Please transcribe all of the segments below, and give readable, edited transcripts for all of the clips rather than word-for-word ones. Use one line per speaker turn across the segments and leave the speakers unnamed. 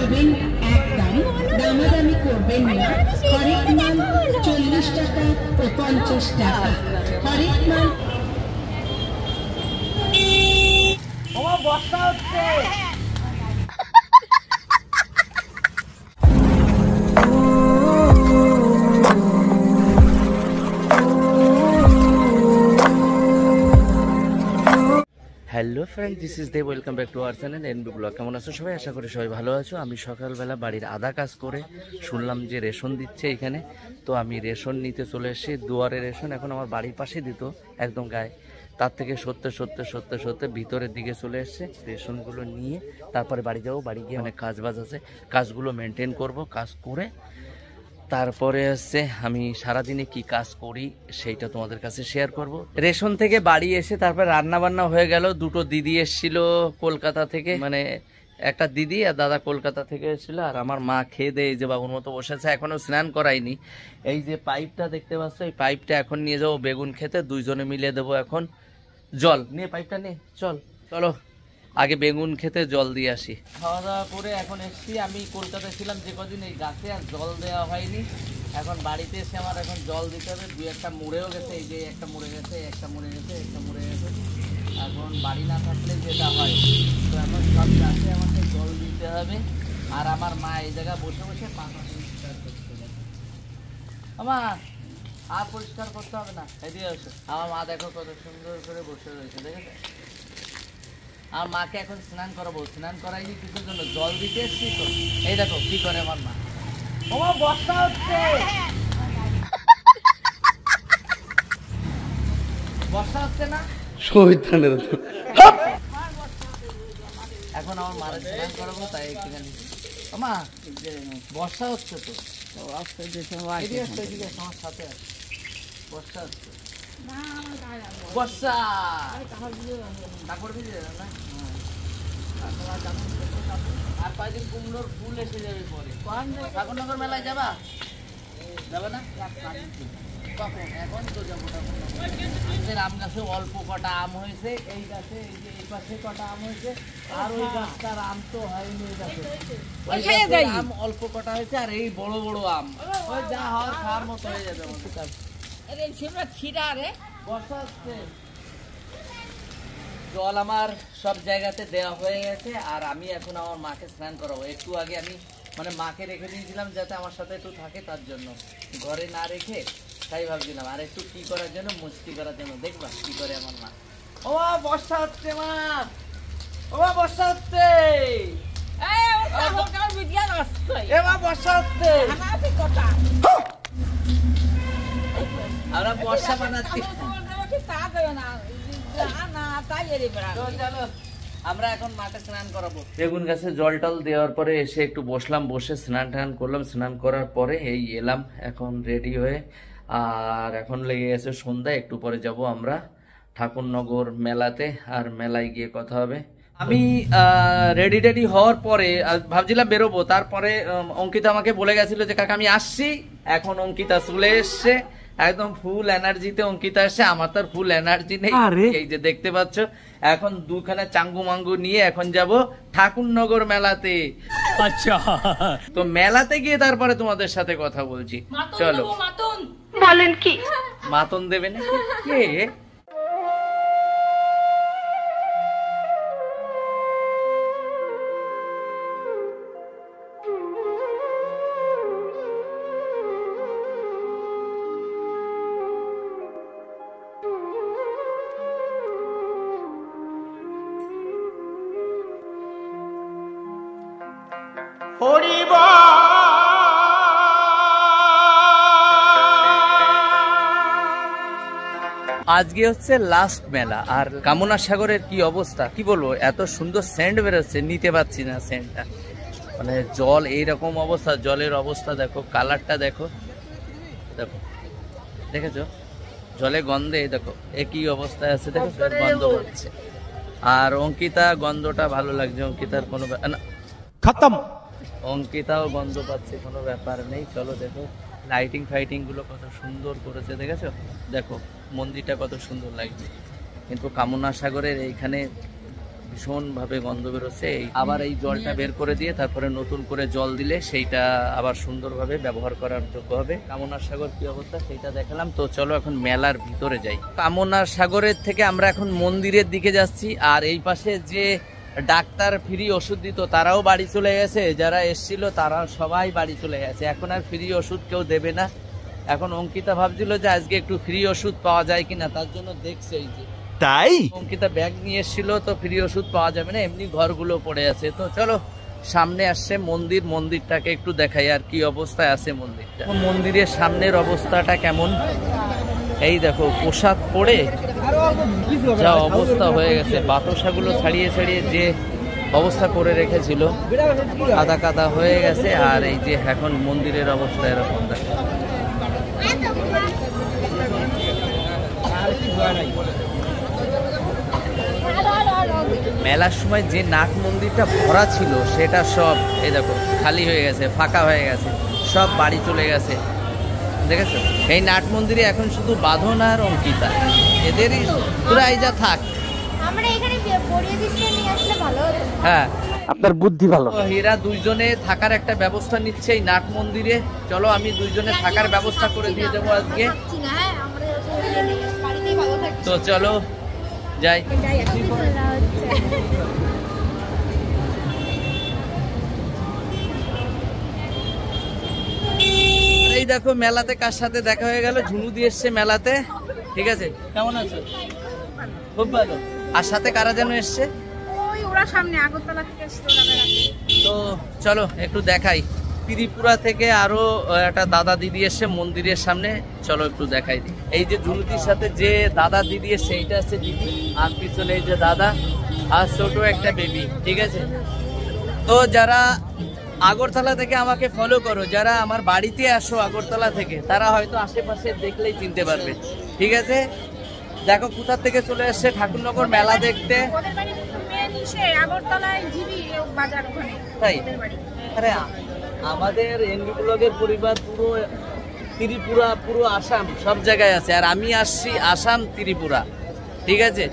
নেবেন একদম, দামাদামি করবেন না। হরেক মাল 40 টাকা ও 50 টাকা। হরেক মাল
বর্ষা হচ্ছে। Hello friend, this is Dev, welcome back to our channel NB blog. কেমন আছো সবাই? আশা করি সবাই ভালো আছো। আমি সকালবেলা বাড়ির আধা কাজ করে শুনলাম যে রেশন দিচ্ছে এখানে, তো আমি রেশন নিতে চলে এসেছি। দুয়ারে রেশন এখন আমার বাড়ির পাশে দিত, একদম গায়ে। তার থেকে সত্যি ভিতরের দিকে চলে এসছে। রেশনগুলো নিয়ে তারপরে বাড়ি যাবো। বাড়ি গিয়ে অনেক কাজ বাজ আছে, কাজগুলো মেনটেন করব। কাজ করে তারপরে হচ্ছে আমি সারাদিনে কি কাজ করি সেইটা তোমাদের কাছে শেয়ার করব। রেশন থেকে বাড়ি এসে তারপর রান্না বান্না হয়ে গেল। দুটো দিদি এসেছিল কলকাতা থেকে, মানে একটা দিদি আর দাদা কলকাতা থেকে এসেছিল। আর আমার মা খেয়ে দিয়ে এই যে বাবুর মতো বসেছে, এখনো স্নান করাইনি। এই যে পাইপটা দেখতে পাচ্ছ, এই পাইপটা এখন নিয়ে যাবো বেগুন খেতে। দুইজনে মিলে দেবো এখন জল। নিয়ে পাইপটা নিয়ে চলো আগে বেগুন খেতে জল দিয়ে আসি। খাওয়া দাওয়া করে এখন এসছি। আমি কলকাতায় ছিলাম যে কদিন, এই গাছে আর জল দেওয়া হয়নি। এখন বাড়িতে এসে আমার এখন জল দিতে হবে। দুই একটা মুড়েও গেছে, এই যে একটা মুড়ে গেছে, একটা মুড়ে গেছে, একটা মুড়ে গেছে। এখন বাড়ি না থাকলে যেটা হয়, তো এখন সব গাছে আমাকে জল দিতে হবে। আর আমার মা এই জায়গায় বসে বসে পাতা পরিষ্কার করতে হবে। আমার আর পরিষ্কার করতে হবে না, এদিকে আসো। আমার মা দেখো কত সুন্দর করে বসে রয়েছে, দেখেছো? আমার মাকে এখন স্নান করাবো। স্নান করাইনি কিছুর জন্য, জল দিতে এসছি তো। এই দেখো কি করে আমার মা। ওমা বর্ষা হচ্ছে, বর্ষা হচ্ছে না? এখন আমার মারে স্নান করাবো, তাই এখানে মা বর্ষা হচ্ছে তো। আমার সাথে বর্ষা হচ্ছে, বর্ষা কাপড় ভিজে না। আর কয়েকদিন কুমড়োর ফুল এসে যাবে পরে। ঠাকুরনগর মেলায় যাবা না? কখন? এখন তো যাবো। আমাদের আম গাছে অল্প কটা আম হয়েছে, এই গাছে এই যে এই পাশে কটা আম হয়েছে। আর ওই গাছটার আম তো হয়নি, ওই গাছে আম অল্প কটা হয়েছে। আর এই বড় বড় আম, ওই যা হয় খাওয়ার মতো হয়ে যাবে। বর্ষা হচ্ছে, জল আমার সব জায়গাতে দেওয়া হয়ে গেছে। আর আমি এখন আমার মাকে স্নান করাবো। একটু আগে আমি মানে মাকে রেখে দিয়েছিলাম যাতে আমার সাথে একটু থাকে, তার জন্য ঘরে না রেখে তাই ভাবছিলাম। আর একটু কি করার জন্য, মস্তি করার জন্য। দেখবা কি করে আমার মা। ও বর্ষা হচ্ছে মা, ও বর্ষা হচ্ছে, বর্ষা হচ্ছে। আমরা বর্ষা বানাচ্ছি। আমরা এখন মাকে স্নান করাবো। বেগুন গাছে জল টল দেওয়ার পরে এসে একটু বসলাম, বসে স্নান টান করলাম। স্নান করার পরে এই এলাম এখন রেডি হয়ে। আর এখন লেগে গেছে সন্ধ্যা। একটু পরে যাব আমরা ঠাকুরনগর মেলাতে, আর মেলায় গিয়ে কথা হবে। আমি রেডি হওয়ার পরে ভাবছিলাম বেরোবো, তারপরে অঙ্কিতা আমাকে বলে গেছিল যে কাকা আমি আসছি। এখন অঙ্কিতা চলে এসছে, একদম ফুল এনার্জিতে অঙ্কিতা এসে। আমার তো ফুল এনার্জি নেই, এই যে দেখতে পাচ্ছ। এখন দুখানা চাঙ্গু মাঙ্গু নিয়ে এখন যাব ঠাকুরনগর মেলাতে। আচ্ছা, তো মেলাতে গিয়ে তারপরে তোমাদের সাথে কথা বলছি। চলো।
বলেন কি?
মাতন দেবে না কে? আজকে হচ্ছে লাস্ট মেলা। আর কামনা সাগরের কি অবস্থা কি বলবো, এত সুন্দর সেন্ট বেরোচ্ছে, নিতে পারছি না সেন্টটা। মানে জল এইরকম অবস্থা, জলের অবস্থা দেখো, কালারটা দেখো, দেখেছো জলে গন্ধে দেখো একই অবস্থায় আছে, দেখো গন্ধ পাচ্ছে। আর অঙ্কিতা গন্ধটা ভালো লাগছে, অঙ্কিতার কোনো খতম, অঙ্কিতাও গন্ধ পাচ্ছে, কোনো ব্যাপার নেই। চলো দেখো লাইটিং ফাইটিং গুলো কত সুন্দর করেছে, দেখেছো? দেখো মন্দিরটা কত সুন্দর লাগছে। কিন্তু কামনা সাগরের এইখানে ভীষণভাবে গন্ধ বেরোচ্ছে। আবার এই জলটা বের করে দিয়ে তারপরে নতুন করে জল দিলে সেইটা আবার সুন্দরভাবে ব্যবহার করার যোগ্য হবে। কামনার সাগর কি অবস্থা সেইটা দেখালাম। তো চলো এখন মেলার ভিতরে যাই। কামনার সাগরের থেকে আমরা এখন মন্দিরের দিকে যাচ্ছি। আর এই পাশে যে ডাক্তার ফ্রি ওষুধ দিত তারাও বাড়ি চলে গেছে, যারা এসছিল তারা সবাই বাড়ি চলে গেছে। এখন আর ফ্রি ওষুধ কেউ দেবে না। এখন অঙ্কিতা ভাবছিল যে আজকে একটু ফ্রি ওষুধ পাওয়া যায় কিনা, তার জন্য দেখছে। এই যে
তাই
অঙ্কিতা ব্যাগ নিয়ে এসেছিল, তো ফ্রি ওষুধ পাওয়া যাবে না, এমনি ঘরগুলো পড়ে আছে। তো চলো সামনে আসছে মন্দির, মন্দিরটাকে একটু দেখাই আর কি অবস্থায় আছে মন্দিরটা। মন্দিরের সামনের অবস্থাটা কেমন, এই দেখো পোশাক পরে যা অবস্থা হয়ে গেছে, বাতাসাগুলো ছাড়িয়ে ছাড়িয়ে যে অবস্থা করে রেখেছিল কাদা কাদা হয়ে গেছে। আর এই যে এখন মন্দিরের অবস্থা এরকম দেখো। মেলার সময় যে নাট মন্দিরটা ভরা ছিল সেটা সব এই দেখো খালি হয়ে গেছে, ফাঁকা হয়ে গেছে, সব বাড়ি চলে গেছে। দেখেছো এই নাট মন্দিরে এখন শুধু বাঁধন আর অঙ্কিতা, এদেরই পুরা এই যা থাক।
আমরা এখানে পরিয়ে দিচ্ছি নিয়ে আসলে ভালো হতো।
হ্যাঁ
আপনার বুদ্ধি ভালো।
হীরা দুইজনে থাকার একটা ব্যবস্থা নিচ্ছে এই নাট মন্দিরে। চলো আমি দুইজনে থাকার ব্যবস্থা করে দিয়ে দেবো আজকে। তো চলো যাই। এই দেখো মেলাতে কার সাথে দেখা হয়ে গেল, ঝুনু দিয়ে এসছে মেলাতে। ঠিক আছে, কেমন আছো? খুব ভালো। আর সাথে কারা যেন এসছে?
ওরা সামনে আগরতলা থেকে এসেছে ওরা বেড়াতে।
তো চলো একটু দেখাই। ত্রিপুরা থেকে আরো একটা দাদা দিদি এসছে মন্দিরের সামনে, চলো একটু দেখাই দিই। এই যে ঝুনুতির সাথে যে দাদা দিদি এসছে এইটা আছে দিদি, আর পিছনে এই যে দাদা আর ছোট একটা বেবি। ঠিক আছে, তো যারা আগরতলা থেকে আমাকে ফলো করো, যারা আমার বাড়িতে আসো আগরতলা থেকে, তারা হয়তো আশেপাশে দেখলেই চিনতে পারবে। ঠিক আছে, দেখো কোথা থেকে চলে এসছে ঠাকুরনগর মেলা দেখতে।
ওদের বাড়ি মেন ইসে আগরতলায় জিবি বাজার ওখানে
তাই?
ওদের বাড়ি।
আরে আমাদের এনবি ব্লগের পরিবার পুরো ত্রিপুরা, পুরো আসাম সব জায়গায় আছে, আর আমি আসছি আসাম ত্রিপুরা। ঠিক আছে,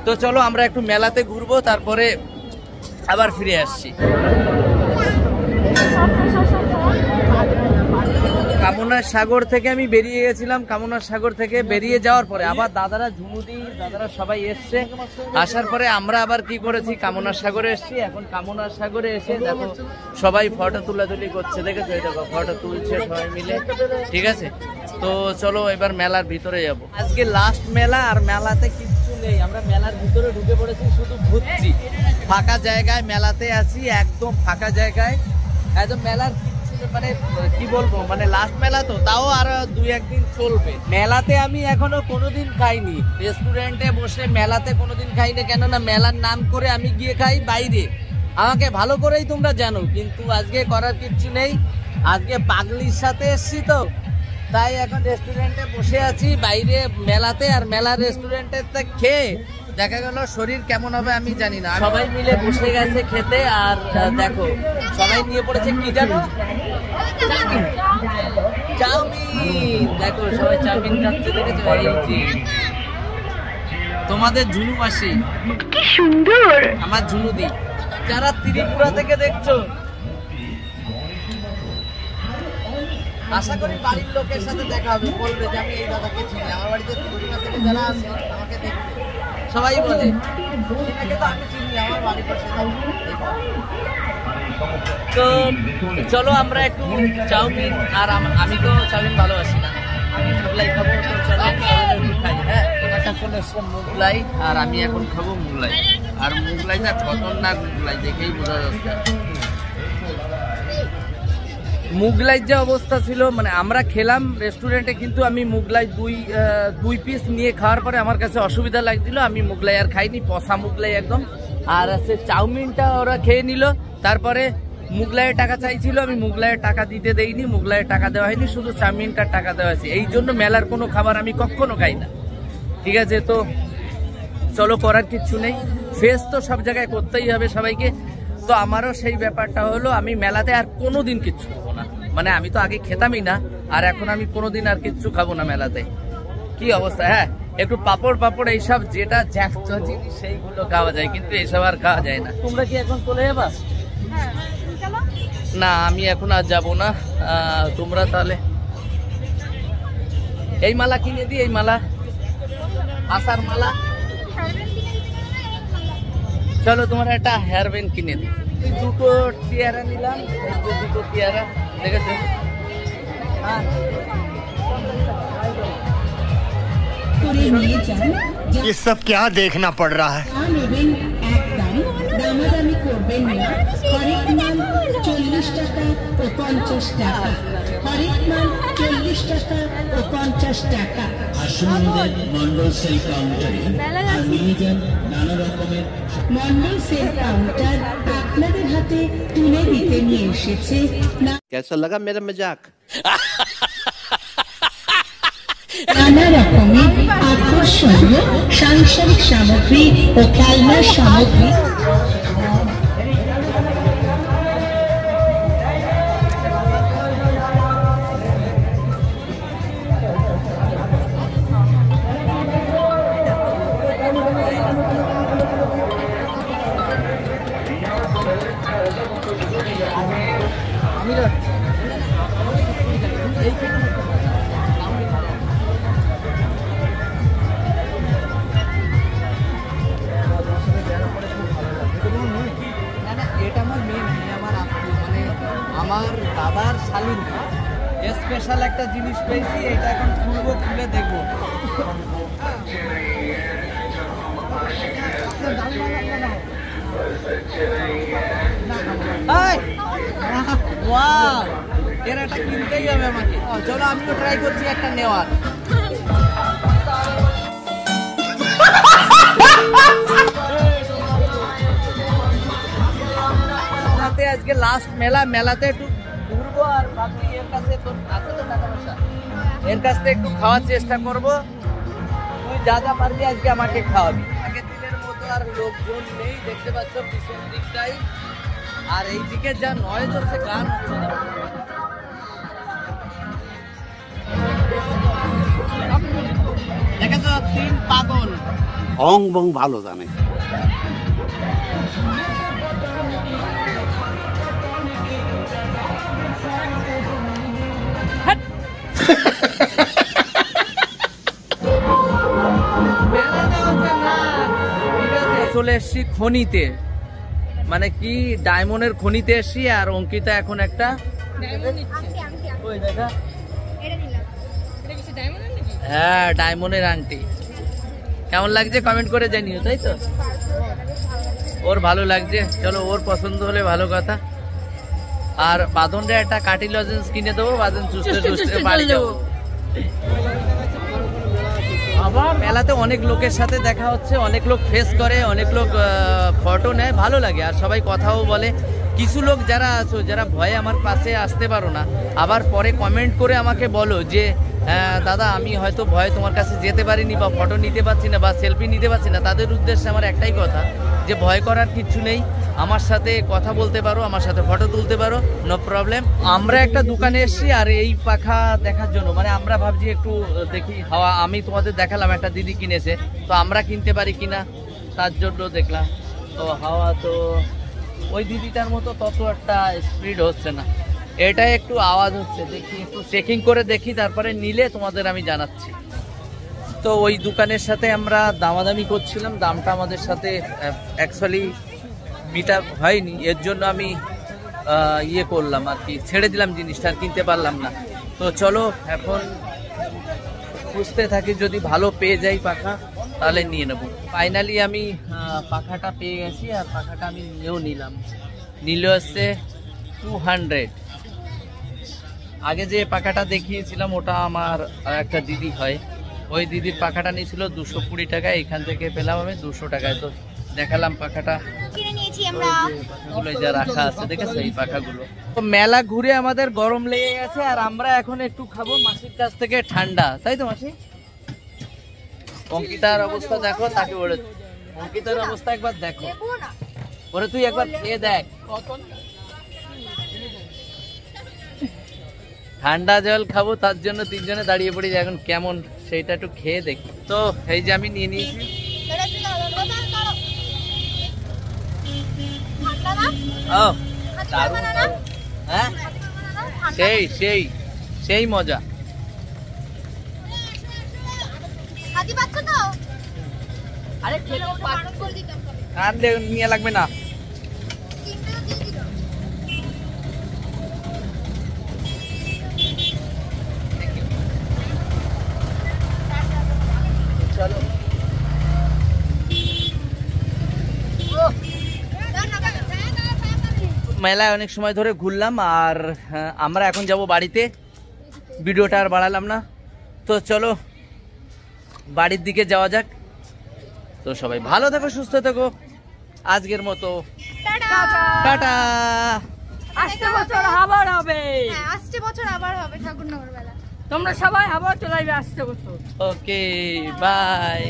তো চলো আমরা একটু মেলাতে ঘুরবো, তারপরে আবার ফিরে আসছি। কামনার সাগর থেকে আমি বেরিয়ে গেছিলাম। কামনার সাগর থেকে বেরিয়ে যাওয়ার পরে আবার দাদারা, ঝুমুদি দাদারা সবাই এসছে। আসার পরে আমরা আবার কি করেছি, কামনার সাগরে এসছি। এখন কামনার সাগরে এসে দেখো সবাই ফটো তুলাতুলি করছে। দেখেছো, এই দেখো ফটো তুলছে সবাই মিলে। ঠিক আছে, তো চলো এবার মেলার ভিতরে যাব। আজকে লাস্ট মেলা, আর মেলাতে কিচ্ছু নেই। আমরা মেলার ভিতরে ঢুকে পড়েছি, শুধু ঘুরছি। ফাঁকা জায়গায় মেলাতে আছি, একদম ফাঁকা জায়গায়। একদম মেলার মানে কি বলবো, মানে লাস্ট মেলা তো, তাও আর 2-1 দিন চলবে। মেলাতে আমি এখনো কোনোদিন খাইনি, রেস্টুরেন্টে বসে মেলাতে কোনোদিন খাইনি। কেননা মেলার নাম করে আমি গিয়ে খাই বাইরে, আমাকে ভালো করেই তোমরা জানো। কিন্তু আজকে করার কিচ্ছু নেই, আজকে পাগলির সাথে এসছি তো, তাই এখন রেস্টুরেন্টে বসে আছি বাইরে মেলাতে। আর মেলার রেস্টুরেন্টে খেয়ে দেখা গেল শরীর কেমন হবে আমি জানি না। সবাই মিলে বসে গেছে খেতে। আর দেখো সবাই নিয়ে পড়েছে কি জানো, চাউমিন। দেখো সবাই চাউমিন খাচ্ছে, দেখেছো? এই যে তোমাদের ঝুনু মাসি,
কি সুন্দর।
আমার ঝুনুদি। যারা ত্রিপুরা থেকে দেখছো, আশা করি বাড়ির লোকের সাথে দেখা হবে, বলবে যে আমি এই দাদাকে চিনি। আমার বাড়িতে ত্রিপুরা থেকে যারা আসে আমাকে দেখবে, সবাই বলে এটাকে তো আমি চিনি, আমার বাড়ির পাশে। তো চলো আমরা একটু চাউমিন, আর আমি তো চাউমিন ভালোবাসি না, আমি মোগলাই খাবো। তো চলো একটু খাই। হ্যাঁ, একটা চলে এসছে মোগলাই, আর আমি এখন খাবো মোগলাই। আর মোগলাইটা খতরনাক মোগলাই, দেখেই বোঝা যাচ্ছে। মুগলাই যে অবস্থা ছিল, মানে আমরা খেলাম রেস্টুরেন্টে, কিন্তু আমি মুগলাই দুই পিস নিয়ে খাওয়ার পরে আমার কাছে অসুবিধা লাগছিল। আমি মুগলাই আর খাইনি, পচা মুগলাই একদম। আর আছে চাউমিনটা ওরা খেয়ে নিল, তারপরে মুগলাইয়ের টাকা চাইছিল, আমি মুগলাইয়ের টাকা দিতে দেইনি, মুগলাইয়ের টাকা দেওয়া হয়নি, শুধু চাউমিনটার টাকা দেওয়া হয়েছে। এই জন্য মেলার কোনো খাবার আমি কখনো খাই না। ঠিক আছে, তো চলো করার কিচ্ছু নেই, ফেস তো সব জায়গায় করতেই হবে সবাইকে। তো আমারও সেই ব্যাপারটা হলো, আমি মেলাতে আর কোনোদিন কিচ্ছু খাবো না। মানে আমি তো আগে খেতামই না, আর এখন আমি কোনোদিন আর কিচ্ছু খাবো না মেলাতে। কি অবস্থা? হ্যাঁ, একটু পাপড় পাপড় এইসব যেটা জ্যাকচ জিনিস সেইগুলো খাওয়া যায়, কিন্তু এইসব আর খাওয়া যায় না। তোমরা কি এখন চলে যাবা?
হ্যাঁ তুমি চলো।
না আমি এখন আর যাবো না। তোমরা তাহলে এই মালা কিনে দিই, এই মালা আসার মালা। চলো তোমার একটা হেয়ার ব্যান্ড কিনে দিই। দুটো টিয়ারা নিলাম, দুটো টিয়ারা দেখেছো? হ্যাঁ
করে নিয়ে যান।
ये सब क्या देखना पड़ रहा है?
যা নেবেন একদম দামাদামি করবেন না। হরেক মাল 40 টাকা ও 50 টাকা, হরেক মাল 40 টাকা ও 50 টাকা।
আসুন আমাদের মন্ডল সেল কাউন্টারে আর নিয়ে যান নানা রকমের।
মন্ডল সেল কাউন্টার আপনাদের হাতে তুলে দিতে নিয়ে এসেছে
कैसा लगा मेरा मजाक?
নানা রকমের আকর্ষণীয় সাংসারিক সামগ্রী ও খেলনার সামগ্রী।
এটা আমার মেয়ে নেই, আমার আপু, মানে আমার দাদার শালীন স্পেশাল একটা জিনিস পেয়েছি। এটা এখন খুলবো, খুলে দেখবো। এর একটা কিনতেই হবে আমাকে। চলো আমিও ট্রাই করছি একটা নেওয়ার। আজকে লাস্ট মেলা, মেলাতে একটু ঘুরবো আর ভাবছি এর কাছে তো আছে তো টাকা পয়সা, এর কাছ থেকে একটু খাওয়ার চেষ্টা করব। তুই যা যা পারবি আজকে আমাকে খাওয়াবি। আগের দিনের মতো আর লোকজন নেই, দেখতে পাচ্ছ পিছন দিকটাই। আর এই দিকে যা নয়েজ হচ্ছে, গান হচ্ছে না। দেখেছো 3 পাগল
অং বং ভালো জানে।
চলে এসছি খনিতে, মানে কি ডায়মন্ডের খনিতে এসছি। আর অঙ্কিতা এখন একটা ওই দেখা, হ্যাঁ ডায়মন্ডের আংটি। কেমন লাগছে কমেন্ট করে জানিও, তাই তো? ওর ভালো লাগছে, চলো ওর পছন্দ হলে ভালো কথা। আর বাঁধনটা একটা কাটি লজেন্স কিনে দেবো, বাঁধন চুষতে চুষতে বাড়ি যাবো। আবার মেলাতে অনেক লোকের সাথে দেখা হচ্ছে, অনেক লোক ফেস করে, অনেক লোক ফটো নেয়, ভালো লাগে। আর সবাই কথাও বলে। কিছু লোক যারা আছো, যারা ভয়ে আমার পাশে আসতে পারো না, আবার পরে কমেন্ট করে আমাকে বলো যে দাদা আমি হয়তো ভয়ে তোমার কাছে যেতে পারিনি, বা ফটো নিতে পারছি না, বা সেলফি নিতে পারছি না। তাদের উদ্দেশ্যে আমার একটাই কথা, যে ভয় করার কিচ্ছু নেই। আমার সাথে কথা বলতে পারো, আমার সাথে ফটো তুলতে পারো, নো প্রবলেম। আমরা একটা দোকানে এসেছি আর এই পাখা দেখার জন্য, মানে আমরা ভাবছি একটু দেখি হাওয়া। আমি তোমাদের দেখালাম একটা দিদি কিনেছে, তো আমরা কিনতে পারি কিনা তার জন্য দেখলাম। তো হাওয়া তো ওই দিদিটার মতো তত একটা স্পিড হচ্ছে না, এটা একটু আওয়াজ হচ্ছে। দেখি একটু চেকিং করে দেখি, তারপরে নিলে তোমাদের আমি জানাচ্ছি। তো ওই দোকানের সাথে আমরা দামাদামি করছিলাম, দামটা আমাদের সাথে অ্যাকচুয়ালি মিট আপ হয়নি। এর জন্য আমি ইয়ে করলাম আর কি, ছেড়ে দিলাম জিনিসটা, আর কিনতে পারলাম না। তো চলো এখন খুঁজতে থাকি, যদি ভালো পেয়ে যাই পাখা তাহলে নিয়ে নেব। ফাইনালি আমি পাখাটা পেয়ে গেছি, আর পাখাটা আমি নিয়েও নিলাম। নিলে হচ্ছে 200। আগে যে পাখাটা দেখিয়েছিলাম ওটা আমার একটা দিদি হয়, ওই দিদির পাখাটা নিয়েছিল 220 টাকায়, এখান থেকে পেলাম আমি 200 টাকায়। তো দেখালাম পাখাটা,
কিনে নিয়েছি আমরা।
পাখাগুলো যা রাখা আছে দেখেছো এই পাখাগুলো। তো মেলা ঘুরে আমাদের গরম লেগে গেছে, আর আমরা এখন একটু খাবো মাসির কাছ থেকে ঠান্ডা, তাই তো মাসি? অঙ্কিতার অবস্থা দেখো, তাকে বলে অঙ্কিতার অবস্থা একবার দেখো, ওরে তুই একবার খেয়ে দেখ। ঠান্ডা জল খাবো তার জন্য তিনজনে দাঁড়িয়ে পড়ি যে এখন কেমন সেইটা একটু খেয়ে দেখি। তো এই যে আমি নিয়ে নিয়েছি। ও দারুণ দারুণ। হ্যাঁ সেই সেই সেই মজা। আরে আর নিয়ে লাগবে না। চলো মেলায় অনেক সময় ধরে ঘুরলাম আর আমরা এখন যাব বাড়িতে। ভিডিওটা আর বাড়ালাম না, তো চলো বাড়ির দিকে যাওয়া যাক। তো সবাই ভালো থেকো, সুস্থ থেকো, আজকের মতো টাটা।
আসতে বছর আবার হবে,
আসছে বছর আবার হবে ঠাকুরনগর মেলা।
তোমরা সবাই আবার চলে আসবে আসতে বছর।
Okay bye.